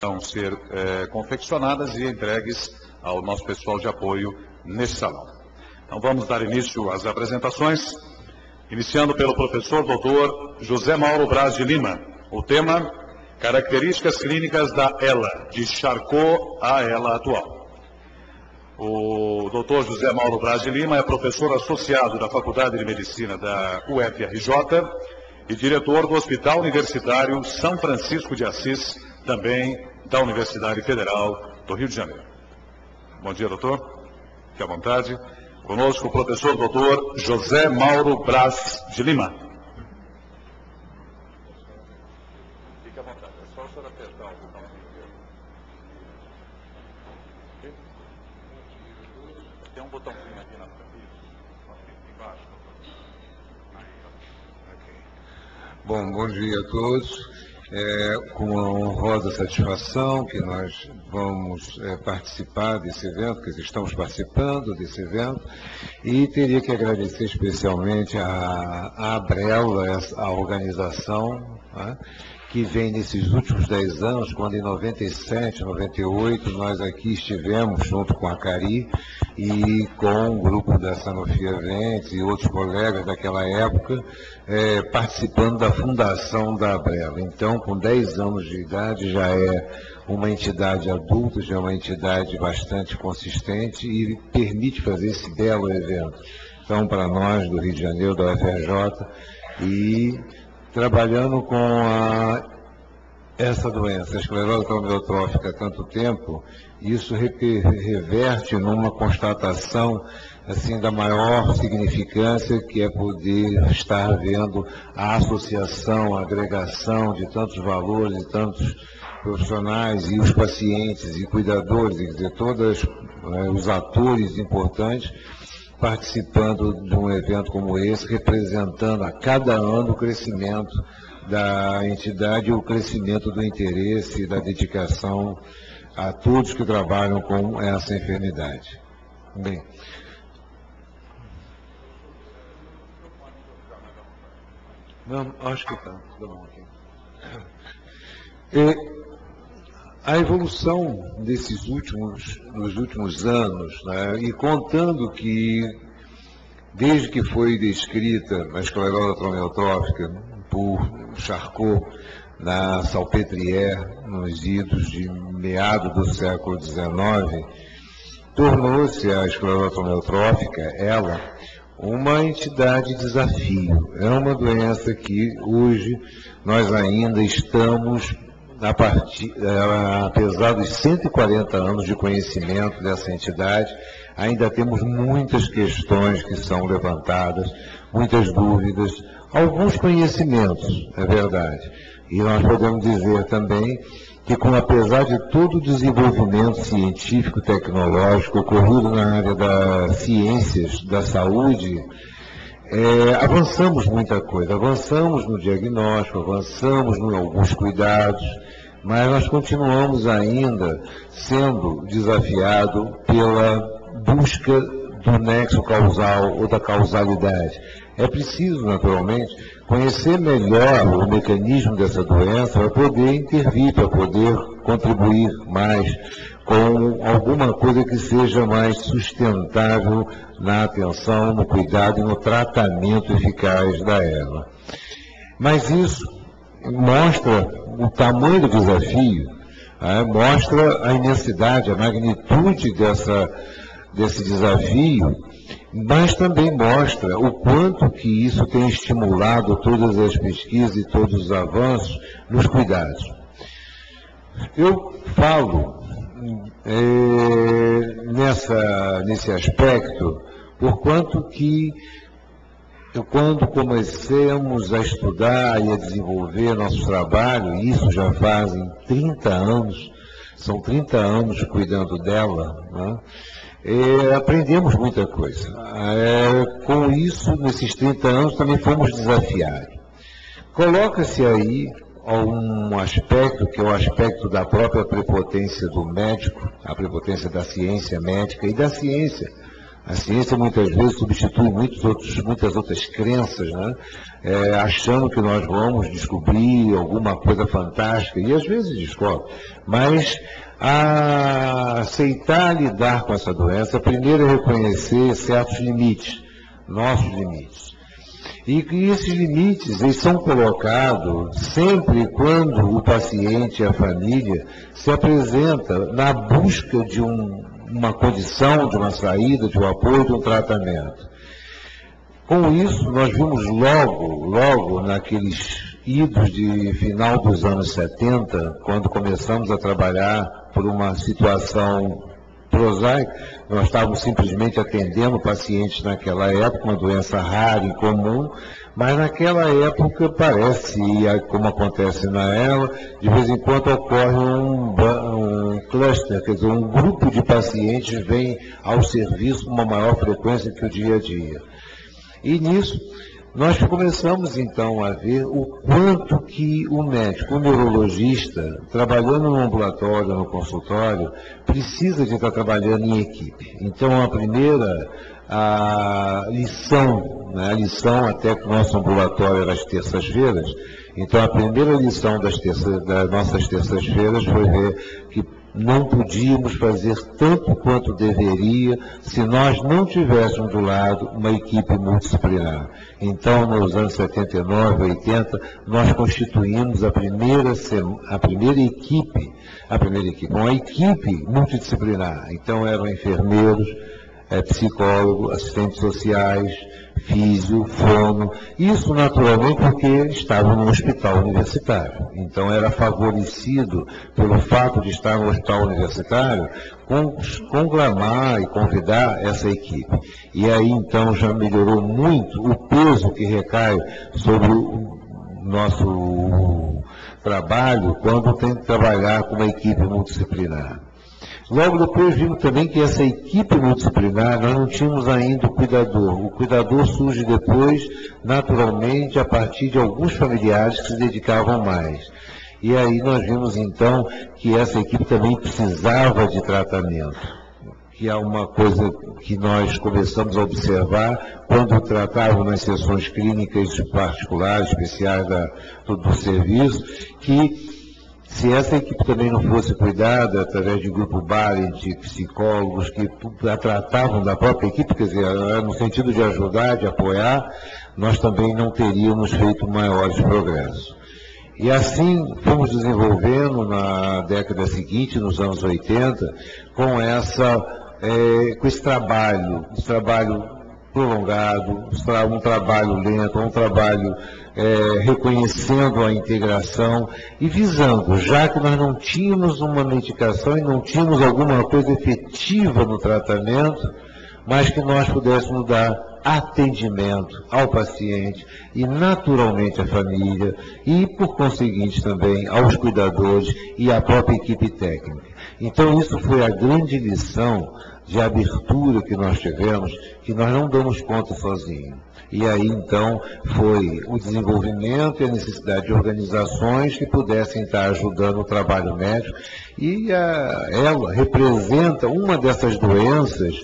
vão ser confeccionadas e entregues ao nosso pessoal de apoio neste salão. Então vamos dar início às apresentações, iniciando pelo professor Dr. José Mauro Braz de Lima. O tema, características clínicas da ELA, de Charcot à ELA atual. O Dr. José Mauro Braz de Lima é professor associado da Faculdade de Medicina da UFRJ e diretor do Hospital Universitário São Francisco de Assis, também da Universidade Federal do Rio de Janeiro. Bom dia, doutor. Fique à vontade. Conosco o professor doutor José Mauro Braz de Lima. Fique à vontade. É só o senhor apertar o botãozinho aqui. Tem um botãozinho aqui na frente. Embaixo. Bom dia a todos. Com uma honrosa satisfação que nós vamos participar desse evento, que estamos participando desse evento, e teria que agradecer especialmente a Abrela, a organização, né, que vem nesses últimos 10 anos, quando em 97, 98, nós aqui estivemos junto com a Cari e com o grupo da Sanofi Eventos e outros colegas daquela época, participando da fundação da Abrela. Então, com 10 anos de idade, já é uma entidade adulta, já é uma entidade bastante consistente e permite fazer esse belo evento. Então, para nós do Rio de Janeiro, da UFRJ, e trabalhando com essa doença, a esclerose amiotrófica, há tanto tempo, isso reverte numa constatação assim, da maior significância, que é poder estar vendo a associação, a agregação de tantos valores e tantos profissionais e os pacientes e cuidadores, quer dizer, todos os atores importantes participando de um evento como esse, representando a cada ano o crescimento da entidade e o crescimento do interesse e da dedicação a todos que trabalham com essa enfermidade. Bem, não, acho que está bom aqui. A evolução nos últimos anos, né, e contando que, desde que foi descrita a esclerose amiotrófica por Charcot na Salpêtrière, nos idos de meados do século XIX, tornou-se a esclerose amiotrófica, ela, uma entidade de desafio. É uma doença que hoje nós ainda estamos, apesar dos 140 anos de conhecimento dessa entidade, ainda temos muitas questões que são levantadas, muitas dúvidas, alguns conhecimentos, é verdade. E nós podemos dizer também que, apesar de todo o desenvolvimento científico, tecnológico ocorrido na área das ciências da saúde, avançamos muita coisa, avançamos no diagnóstico, avançamos em alguns cuidados, mas nós continuamos ainda sendo desafiados pela busca do nexo causal ou da causalidade. É preciso, naturalmente, conhecer melhor o mecanismo dessa doença para poder intervir, para poder contribuir mais com alguma coisa que seja mais sustentável na atenção, no cuidado e no tratamento eficaz da ELA. Mas isso mostra o tamanho do desafio, mostra a imensidade, a magnitude desse desafio, mas também mostra o quanto que isso tem estimulado todas as pesquisas e todos os avanços nos cuidados. Eu falo nesse aspecto, por quanto que quando comecemos a estudar e a desenvolver nosso trabalho, e isso já fazem 30 anos, são 30 anos cuidando dela, né? Aprendemos muita coisa. Com isso, nesses 30 anos, também fomos desafiados. Coloca-se aí um aspecto, que é o aspecto da própria prepotência do médico, a prepotência da ciência médica e da ciência A ciência muitas vezes substitui muitas outras crenças, né? Achando que nós vamos descobrir alguma coisa fantástica, e às vezes descobre. Mas a aceitar lidar com essa doença, primeiro é reconhecer certos limites, nossos limites. E que esses limites, eles são colocados sempre quando o paciente e a família se apresenta na busca de uma condição, de uma saída, de um apoio, de um tratamento. Com isso, nós vimos logo naqueles idos de final dos anos 70, quando começamos a trabalhar por uma situação prosaica, nós estávamos simplesmente atendendo pacientes naquela época, uma doença rara e comum, mas naquela época parece, como acontece na ELA, de vez em quando ocorre um cluster, quer dizer, um grupo de pacientes vem ao serviço com uma maior frequência que o dia a dia. E nisso, nós começamos então a ver o quanto que o médico, o neurologista, trabalhando no ambulatório, no consultório, precisa de estar trabalhando em equipe. Então, a primeira lição, né, a lição até que o nosso ambulatório era às terças-feiras, então a primeira lição das nossas terças-feiras foi ver que não podíamos fazer tanto quanto deveria se nós não tivéssemos do lado uma equipe multidisciplinar. Então, nos anos 79, 80, nós constituímos a primeira equipe, uma equipe multidisciplinar. Então, eram enfermeiros, psicólogos, assistentes sociais, físio, fono, isso naturalmente porque estava no hospital universitário. Então era favorecido pelo fato de estar no hospital universitário conclamar e convidar essa equipe. E aí então já melhorou muito o peso que recai sobre o nosso trabalho quando tem que trabalhar com uma equipe multidisciplinar. Logo depois vimos também que essa equipe multidisciplinar, nós não tínhamos ainda o cuidador. O cuidador surge depois, naturalmente, a partir de alguns familiares que se dedicavam mais. E aí nós vimos então que essa equipe também precisava de tratamento. Que é uma coisa que nós começamos a observar quando tratávamos nas sessões clínicas particulares, especiais do serviço, que se essa equipe também não fosse cuidada através de grupo Barent, de psicólogos que a tratavam da própria equipe, quer dizer, no sentido de ajudar, de apoiar, nós também não teríamos feito maiores progressos. E assim fomos desenvolvendo na década seguinte, nos anos 80, com esse trabalho prolongado, um trabalho lento, um trabalho reconhecendo a integração e visando, já que nós não tínhamos uma medicação e não tínhamos alguma coisa efetiva no tratamento, mas que nós pudéssemos dar atendimento ao paciente e naturalmente à família e, por conseguinte, também aos cuidadores e à própria equipe técnica. Então, isso foi a grande lição de abertura que nós tivemos, que nós não damos conta sozinhos. E aí, então, foi o desenvolvimento e a necessidade de organizações que pudessem estar ajudando o trabalho médico. E ela representa uma dessas doenças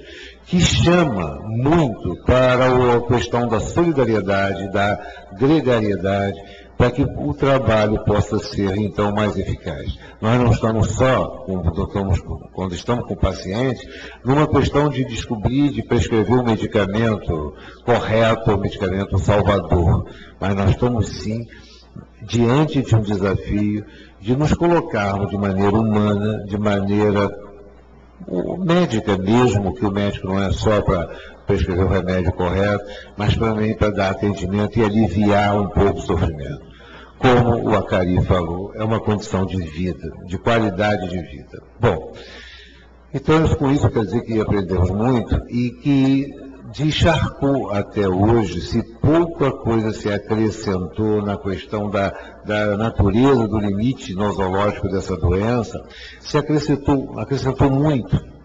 que chama muito para a questão da solidariedade, da gregariedade, para que o trabalho possa ser, então, mais eficaz. Nós não estamos só, quando estamos com o paciente, numa questão de descobrir, de prescrever um medicamento correto, um medicamento salvador, mas nós estamos, sim, diante de um desafio de nos colocarmos de maneira humana, de maneira médica mesmo, que o médico não é só para prescrever o remédio correto, mas também para dar atendimento e aliviar um pouco o sofrimento. Como o Acari falou, é uma condição de vida, de qualidade de vida. Bom, então com isso quer dizer que aprendemos muito e que de Charcot até hoje, se pouca coisa se acrescentou na questão da natureza, do limite nosológico dessa doença, se acrescentou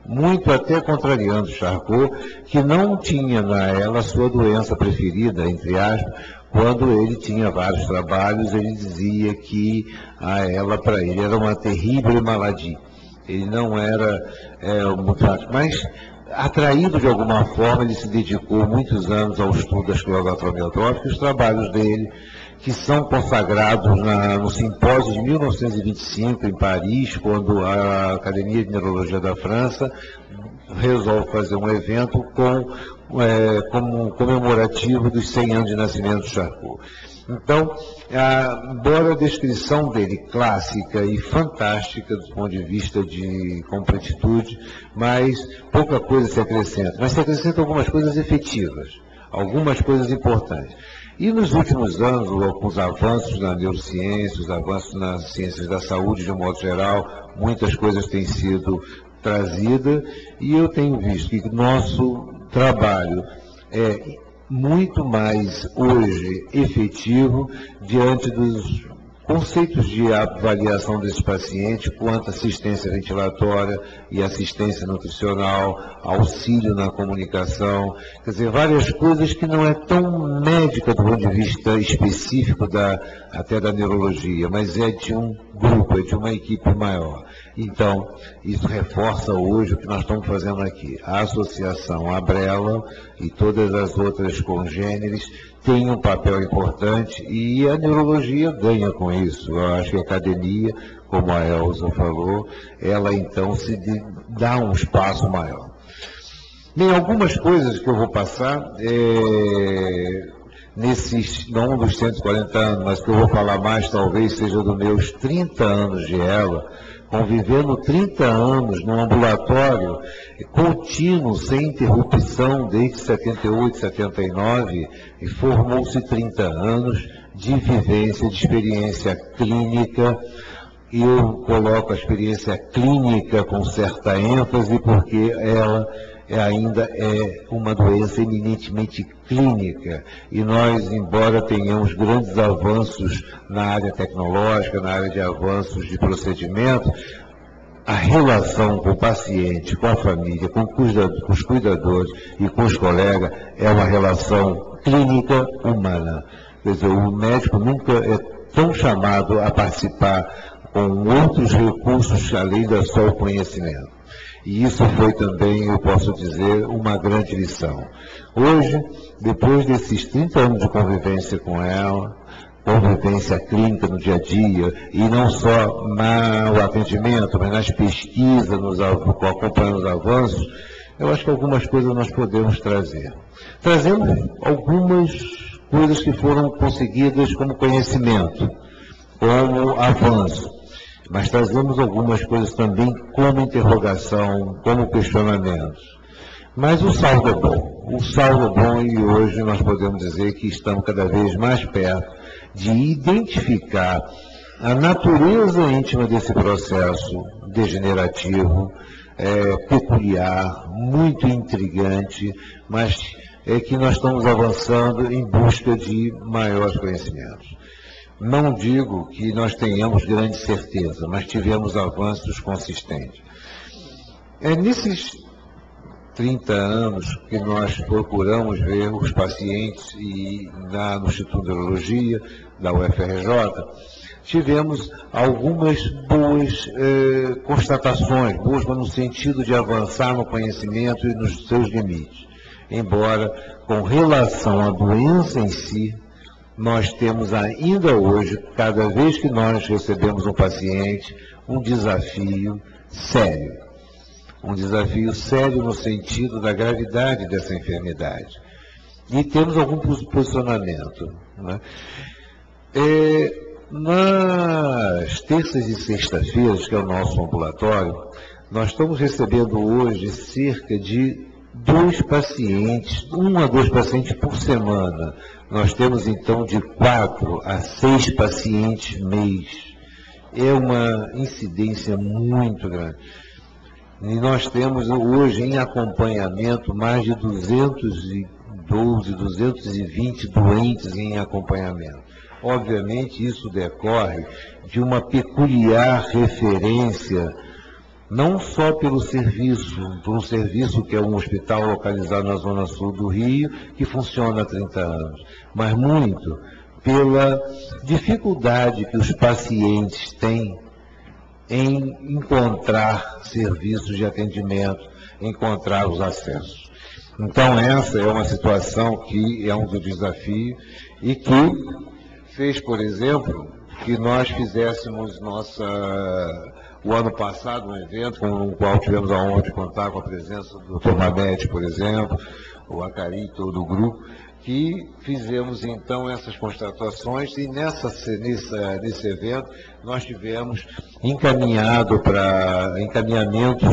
muito até contrariando Charcot, que não tinha na ela a sua doença preferida, entre aspas. Quando ele tinha vários trabalhos, ele dizia que para ele, era uma terrível maladie. Ele não era muito fácil. Mas atraído de alguma forma, ele se dedicou muitos anos ao estudo da esclerose amiotrófica, e os trabalhos dele, que são consagrados no simpósio de 1925 em Paris, quando a Academia de Neurologia da França resolve fazer um evento como comemorativo dos 100 anos de nascimento de Charcot. Então, embora a descrição dele clássica e fantástica do ponto de vista de completitude, mas pouca coisa se acrescenta. Mas se acrescentam algumas coisas efetivas, algumas coisas importantes. E nos últimos anos, com os avanços na neurociência, os avanços nas ciências da saúde de um modo geral, muitas coisas têm sido trazidas, e eu tenho visto que nosso trabalho é muito mais hoje efetivo diante dos conceitos de avaliação desse paciente, quanto assistência ventilatória e assistência nutricional, auxílio na comunicação, quer dizer, várias coisas que não é tão médica do ponto de vista específico até da neurologia, mas é de um grupo, é de uma equipe maior. Então, isso reforça hoje o que nós estamos fazendo aqui. A associação Abrela e todas as outras congêneres têm um papel importante e a neurologia ganha com isso. Eu acho que a academia, como a Elza falou, ela então se dá um espaço maior. Bem, algumas coisas que eu vou passar, não dos 140 anos, mas que eu vou falar mais, talvez seja dos meus 30 anos de ELA, convivendo 30 anos num ambulatório contínuo, sem interrupção, desde 78, 79, e formou-se 30 anos de vivência, de experiência clínica. E eu coloco a experiência clínica com certa ênfase, porque ela ainda é uma doença eminentemente clínica, e nós, embora tenhamos grandes avanços na área tecnológica, na área de avanços de procedimento, a relação com o paciente, com a família, com os cuidadores e com os colegas é uma relação clínica humana. Quer dizer, o médico nunca é tão chamado a participar com outros recursos além da só o conhecimento. E isso foi também, eu posso dizer, uma grande lição. Hoje, depois desses 30 anos de convivência com ela, convivência clínica no dia a dia, e não só no atendimento, mas nas pesquisas, acompanhando os avanços, eu acho que algumas coisas nós podemos trazer. Trazemos algumas coisas que foram conseguidas como conhecimento, como avanço. Mas trazemos algumas coisas também como interrogação, como questionamentos. Mas o saldo é bom. O saldo é bom e hoje nós podemos dizer que estamos cada vez mais perto de identificar a natureza íntima desse processo degenerativo, peculiar, muito intrigante, mas é que nós estamos avançando em busca de maiores conhecimentos. Não digo que nós tenhamos grande certeza, mas tivemos avanços consistentes. É nesses 30 anos que nós procuramos ver os pacientes no Instituto de Neurologia, da UFRJ, tivemos algumas boas constatações, boas no sentido de avançar no conhecimento e nos seus limites. Embora, com relação à doença em si, nós temos ainda hoje, cada vez que nós recebemos um paciente, um desafio sério. Um desafio sério no sentido da gravidade dessa enfermidade. E temos algum posicionamento. Né? Nas terças e sextas-feiras, que é o nosso ambulatório, nós estamos recebendo hoje cerca de 2 pacientes, 1 a 2 pacientes por semana. Nós temos então de 4 a 6 pacientes mês. É uma incidência muito grande. E nós temos hoje em acompanhamento mais de 212, 220 doentes em acompanhamento. Obviamente isso decorre de uma peculiar referência, não só pelo serviço, por um serviço que é um hospital localizado na zona sul do Rio, que funciona há 30 anos, mas muito pela dificuldade que os pacientes têm em encontrar serviços de atendimento, encontrar os acessos. Então, essa é uma situação que é um dos desafios e que fez, por exemplo, que nós fizéssemos o ano passado um evento com o qual tivemos a honra de contar com a presença do Dr. Mamete, por exemplo, o Acari e todo o grupo, que fizemos então essas constatações e nesse evento nós tivemos encaminhamentos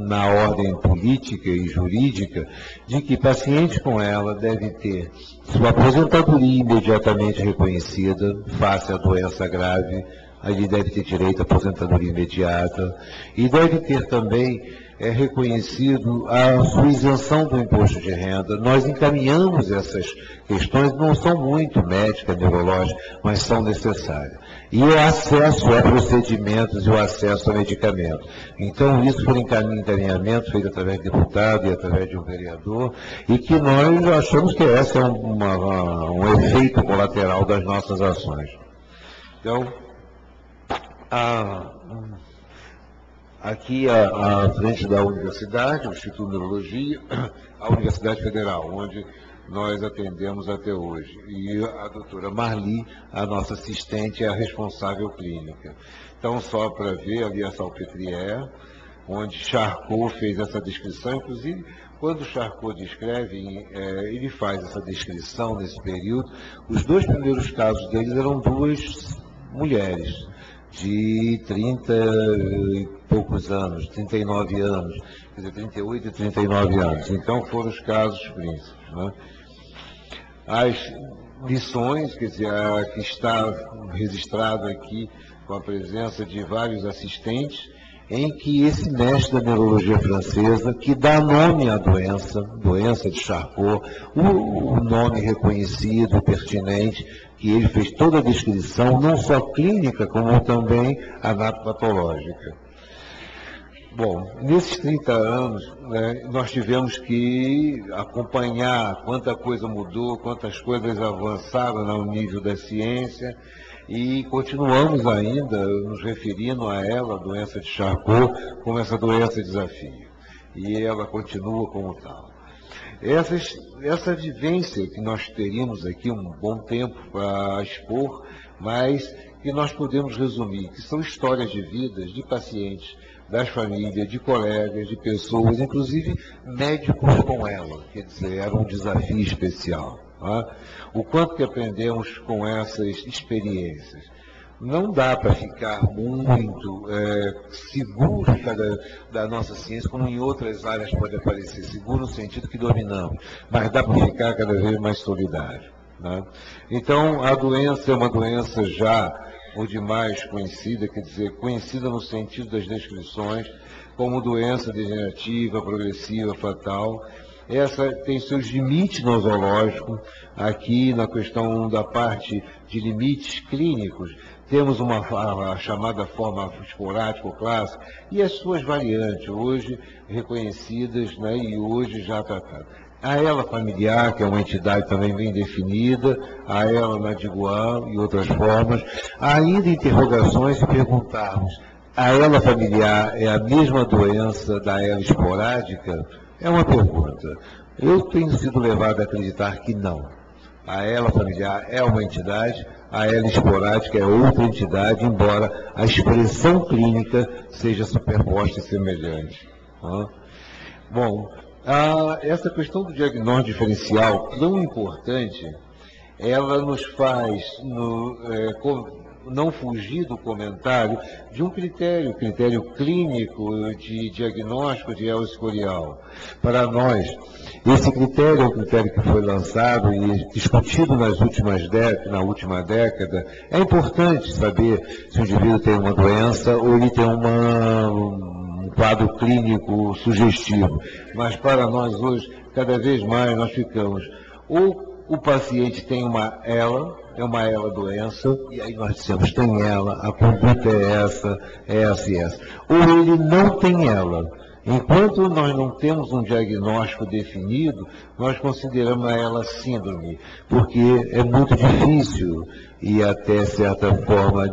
na ordem política e jurídica de que paciente com ela deve ter sua aposentadoria imediatamente reconhecida face à doença grave, ele deve ter direito à aposentadoria imediata e deve ter também reconhecido a sua isenção do imposto de renda. Nós encaminhamos essas questões, não são muito médicas, neurológicas, mas são necessárias. E o acesso a procedimentos e o acesso a medicamentos. Então, isso foi encaminhamento feito através de deputado e através de um vereador, e que nós achamos que esse é um efeito colateral das nossas ações. Então, aqui à frente da universidade, o Instituto de Neurologia, a Universidade Federal, onde nós atendemos até hoje. E a doutora Marli, a nossa assistente, é a responsável clínica. Então, só para ver ali a Salpêtrière, onde Charcot fez essa descrição, inclusive, quando Charcot descreve, ele faz essa descrição nesse período, os dois primeiros casos deles eram duas mulheres, de 30 e poucos anos, 39 anos, quer dizer, 38 e 39 anos. Então, foram os casos príncipes. Né? As lições, quer dizer, que está registrado aqui com a presença de vários assistentes, em que esse mestre da neurologia francesa, que dá nome à doença de Charcot, o nome reconhecido, pertinente, que ele fez toda a descrição, não só clínica, como também anatopatológica. Bom, nesses 30 anos, né, nós tivemos que acompanhar quanta coisa mudou, quantas coisas avançaram no nível da ciência, e continuamos ainda nos referindo a ela, a doença de Charcot, como essa doença desafio. E ela continua como tal. Essa vivência que nós teríamos aqui um bom tempo para expor, mas que nós podemos resumir, que são histórias de vidas de pacientes, das famílias, de colegas, de pessoas, inclusive médicos com ela, quer dizer, era um desafio especial. Tá? O quanto que aprendemos com essas experiências. Não dá para ficar muito seguro da nossa ciência, como em outras áreas pode aparecer, seguro no sentido que dominamos, mas dá para ficar cada vez mais solidário. Né? Então, a doença é uma doença já ou demais conhecida, quer dizer, conhecida no sentido das descrições, como doença degenerativa, progressiva, fatal. Essa tem seus limites nosológicos, aqui na questão da parte de limites clínicos, temos a chamada forma esporádica ou clássica, e as suas variantes, hoje reconhecidas, né, e hoje já tratadas. A ela familiar, que é uma entidade também bem definida, a ela Nadiguan e outras formas, ainda interrogações se perguntarmos, a ela familiar é a mesma doença da ela esporádica? É uma pergunta. Eu tenho sido levado a acreditar que não. A ela familiar é uma entidade, a ela esporádica é outra entidade, embora a expressão clínica seja superposta e semelhante. Bom, essa questão do diagnóstico diferencial, tão importante, ela nos faz não fugir do comentário de um critério clínico de diagnóstico de herpes escorial. Para nós, esse critério é um critério que foi lançado e discutido na última década. É importante saber se o indivíduo tem uma doença ou ele tem um quadro clínico sugestivo. Mas para nós hoje, cada vez mais nós ficamos, ou o paciente tem uma ELA doença, e aí nós dizemos, tem ELA, a conduta é essa e essa. Ou ele não tem ELA. Enquanto nós não temos um diagnóstico definido, nós consideramos a ELA síndrome, porque é muito difícil e até certa forma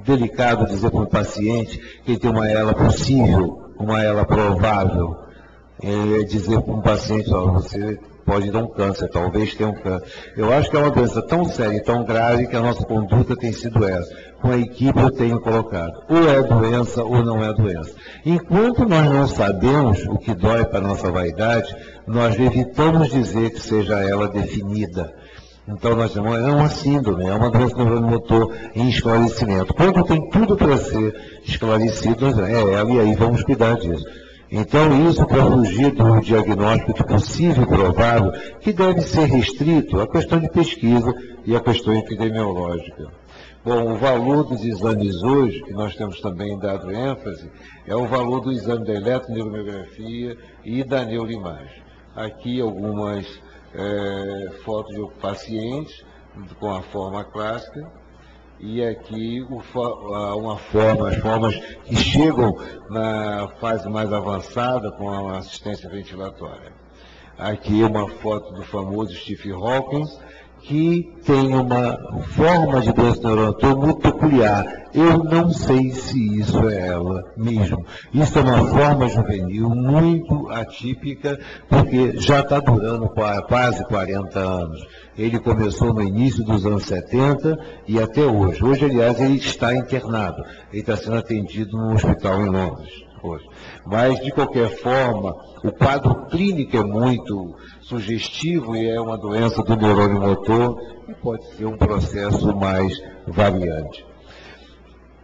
delicado dizer para um paciente que ele tem uma ELA possível, uma ELA provável. Dizer para um paciente, ó, você pode dar um câncer, talvez tenha um câncer. Eu acho que é uma doença tão séria e tão grave que a nossa conduta tem sido essa. Com a equipe eu tenho colocado, ou é doença ou não é doença. Enquanto nós não sabemos o que dói para a nossa vaidade, nós evitamos dizer que seja ela definida. Então nós chamamos, é uma síndrome, é uma doença neuromotor em esclarecimento. Quando tem tudo para ser esclarecido, é ela e aí vamos cuidar disso. Então, isso para fugir do diagnóstico de possível e provável, que deve ser restrito à questão de pesquisa e à questão epidemiológica. Bom, o valor dos exames hoje, que nós temos também dado ênfase, é o valor do exame da eletroneuromiografia e da neuroimagem. Aqui algumas fotos de pacientes com a forma clássica, e aqui as formas que chegam na fase mais avançada com a assistência ventilatória. Aqui uma foto do famoso Stephen Hawking, que tem uma forma de doença neuromotor muito peculiar. Eu não sei se isso é ela mesmo. Isso é uma forma juvenil muito atípica, porque já está durando quase 40 anos. Ele começou no início dos anos 70 e até hoje. Hoje, aliás, ele está internado. Ele está sendo atendido num hospital em Londres hoje. Mas, de qualquer forma, o quadro clínico é muito sugestivo e é uma doença do neurônio motor e pode ser um processo mais variante.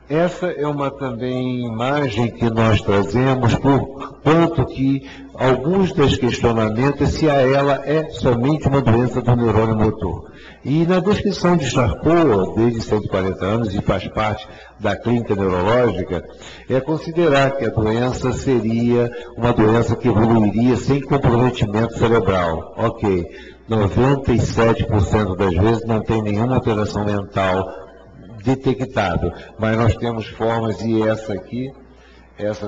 Essa é uma também imagem que nós trazemos, por quanto que alguns dos questionamentos se a ela é somente uma doença do neurônio motor. E na descrição de Charcot, desde 140 anos, e faz parte da clínica neurológica, é considerar que a doença seria uma doença que evoluiria sem comprometimento cerebral. Ok, 97% das vezes não tem nenhuma alteração mental detectável, mas nós temos formas, e essa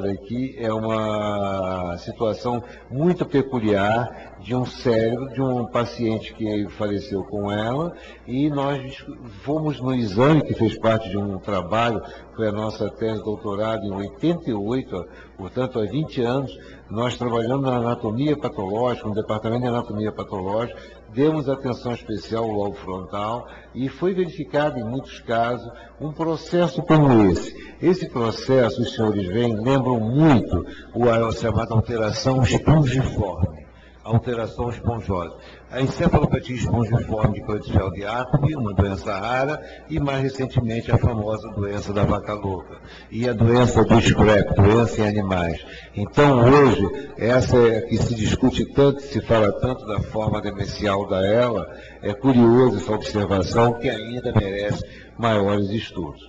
daqui é uma situação muito peculiar de um cérebro de um paciente que faleceu com ela, e nós fomos no exame que fez parte de um trabalho, foi a nossa tese de doutorado em 88, portanto há 20 anos, nós trabalhamos na anatomia patológica, no departamento de anatomia patológica, demos atenção especial ao lobo frontal e foi verificado em muitos casos um processo como esse. Esse processo, os senhores veem, lembram muito a chamada alteração espongiforme, alteração esponjosa. A encefalopatia espongiforme de Creutzfeldt-Jakob, uma doença rara, e mais recentemente a famosa doença da vaca louca. E a doença do scrap, doença em animais. Então hoje, essa é que se discute tanto, se fala tanto da forma demencial da ELA, é curioso essa observação que ainda merece maiores estudos.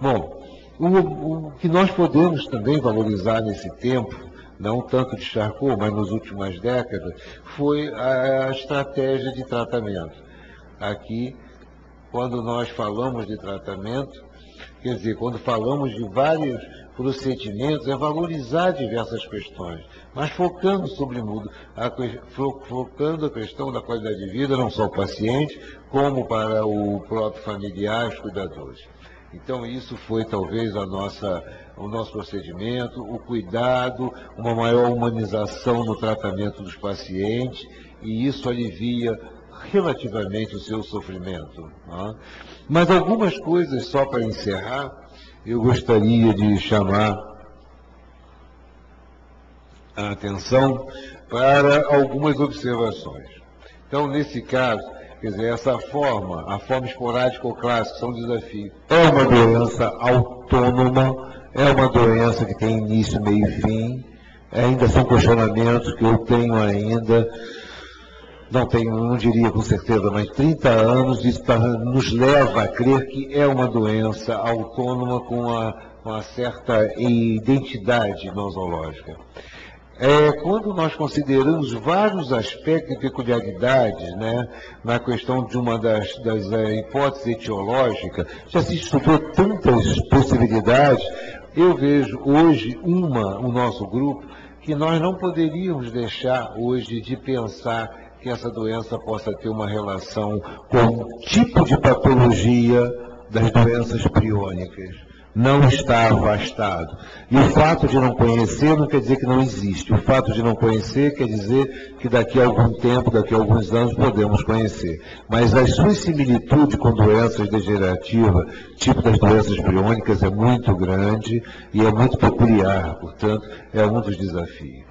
Bom, o que nós podemos também valorizar nesse tempo, não tanto de Charcot, mas nas últimas décadas, foi a estratégia de tratamento. Aqui, quando nós falamos de tratamento, quer dizer, quando falamos de vários procedimentos, é valorizar diversas questões, mas focando sobretudo, focando a questão da qualidade de vida, não só para o paciente, como para o próprio familiar, os cuidadores. Então, isso foi talvez o nosso procedimento, o cuidado, uma maior humanização no tratamento dos pacientes, e isso alivia relativamente o seu sofrimento. Né? Mas algumas coisas, só para encerrar, eu gostaria de chamar a atenção para algumas observações. Então, nesse caso, quer dizer, essa forma, a forma esporádica ou clássica, são desafios. É uma doença autônoma, é uma doença que tem início, meio e fim. Ainda são questionamentos que eu tenho ainda, não diria com certeza, mas 30 anos, isso nos leva a crer que é uma doença autônoma com uma certa identidade nosológica. Quando nós consideramos vários aspectos e peculiaridades, né, na questão de uma das hipóteses etiológicas, já se estudou tantas possibilidades, eu vejo hoje o nosso grupo, que nós não poderíamos deixar hoje de pensar que essa doença possa ter uma relação com o tipo de patologia das doenças priônicas. Não está afastado. E o fato de não conhecer não quer dizer que não existe. O fato de não conhecer quer dizer que daqui a algum tempo, daqui a alguns anos, podemos conhecer. Mas as suas similitudes com doenças degenerativas, tipo das doenças priônicas, é muito grande e é muito peculiar. Portanto, é um dos desafios.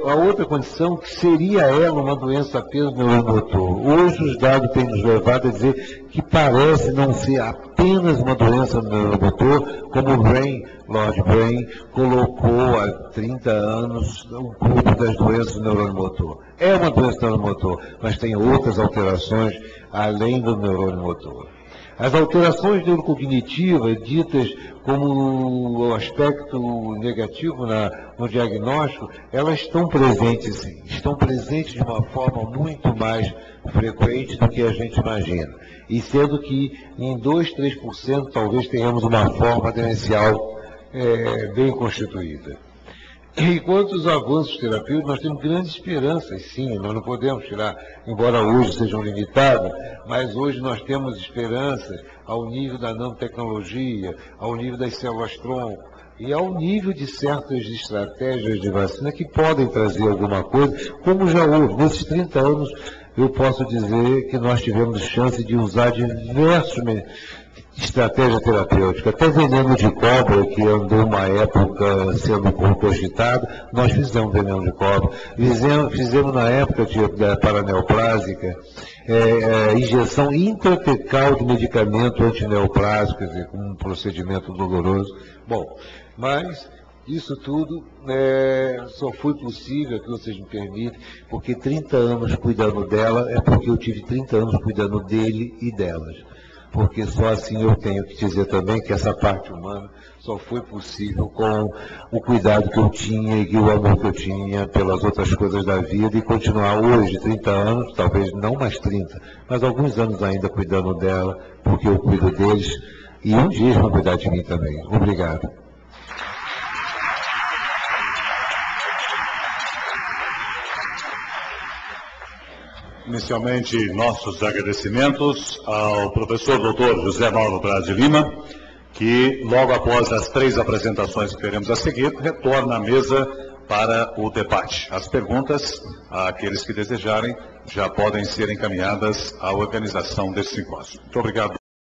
A outra condição que seria ela uma doença apenas neuromotor. Hoje os dados têm nos levado a dizer que parece não ser apenas uma doença neuromotor, como o Lord Brain colocou há 30 anos o grupo das doenças neuromotor. É uma doença neuromotor, mas tem outras alterações além do neuromotor. As alterações neurocognitivas, ditas como o aspecto negativo no diagnóstico, elas estão presentes sim. Estão presentes de uma forma muito mais frequente do que a gente imagina. E sendo que em 2, 3% talvez tenhamos uma forma demencial bem constituída. Enquanto os avanços terapêuticos, nós temos grandes esperanças, sim, nós não podemos tirar, embora hoje sejam limitadas, mas hoje nós temos esperanças ao nível da nanotecnologia, ao nível das células-tronco e ao nível de certas estratégias de vacina que podem trazer alguma coisa, como já houve. Nesses 30 anos, eu posso dizer que nós tivemos chance de usar diversos estratégia terapêutica, até veneno de cobra, que andou uma época sendo cogitado, nós fizemos veneno de cobra. Fizemos na época da paraneoplásica, injeção intratecal de medicamento antineoplásico, quer dizer, um procedimento doloroso. Bom, mas isso tudo só foi possível, que vocês me permitem, porque 30 anos cuidando dela é porque eu tive 30 anos cuidando dele e delas. Porque só assim eu tenho que dizer também que essa parte humana só foi possível com o cuidado que eu tinha e o amor que eu tinha pelas outras coisas da vida e continuar hoje, 30 anos, talvez não mais 30, mas alguns anos ainda cuidando dela, porque eu cuido deles e um dia eles vão cuidar de mim também. Obrigado. Inicialmente, nossos agradecimentos ao professor Dr. José Mauro Braz de Lima, que logo após as 3 apresentações que teremos a seguir, retorna à mesa para o debate. As perguntas, àqueles que desejarem, já podem ser encaminhadas à organização desse simpósio. Muito obrigado.